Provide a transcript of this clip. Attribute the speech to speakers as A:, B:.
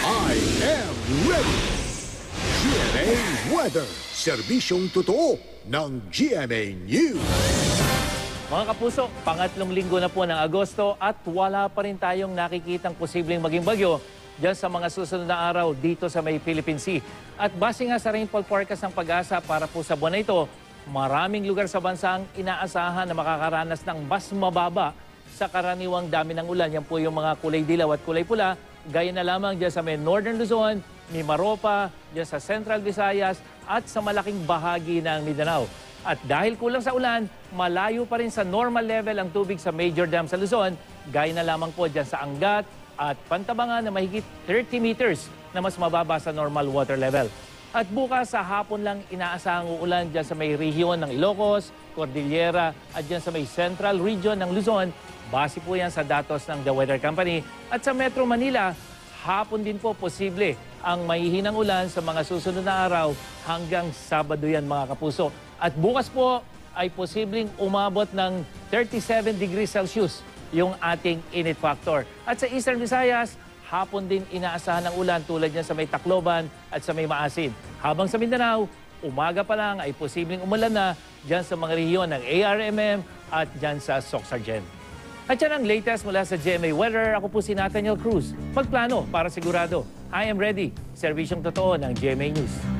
A: I am ready! GMA Weather, serbisyong totoo ng GMA News.
B: Mga kapuso, pangatlong linggo na po ng Agosto at wala pa rin tayong nakikitang posibleng maging bagyo dyan sa mga susunod na araw dito sa may Philippine Sea. At base nga sa rainfall forecast ng Pag-asa para po sa buwan na ito, maraming lugar sa bansa ang inaasahan na makakaranas ng mas mababa sa karaniwang dami ng ulan. Yan po yung mga kulay dilaw at kulay pula. Gaya na lamang dyan sa may Northern Luzon, Mimaropa, dyan sa Central Visayas at sa malaking bahagi ng Mindanao. At dahil kulang sa ulan, malayo pa rin sa normal level ang tubig sa major dam sa Luzon. Gaya na lamang po dyan sa Angat at Pantabangan na mahigit 30 meters na mas mababa sa normal water level. At bukas sa hapon lang inaasahang uulan dyan sa may rehiyon ng Ilocos, Cordillera at dyan sa may central region ng Luzon. Base po yan sa datos ng The Weather Company. At sa Metro Manila, hapon din po posible ang mahihinang ulan sa mga susunod na araw hanggang Sabado yan mga kapuso. At bukas po ay posibleng umabot ng 37 degrees Celsius yung ating init factor. At sa Eastern Visayas, hapon din inaasahan ng ulan tulad niyan sa may Tacloban at sa may Maasin. Habang sa Mindanao, umaga pa lang ay posibleng umulan na dyan sa mga rehiyon ng ARMM at dyan sa Soxargen. At yan ang latest mula sa GMA Weather. Ako po si Nathaniel Cruz. Magplano para sigurado. I am ready. Serbisyong totoo ng GMA News.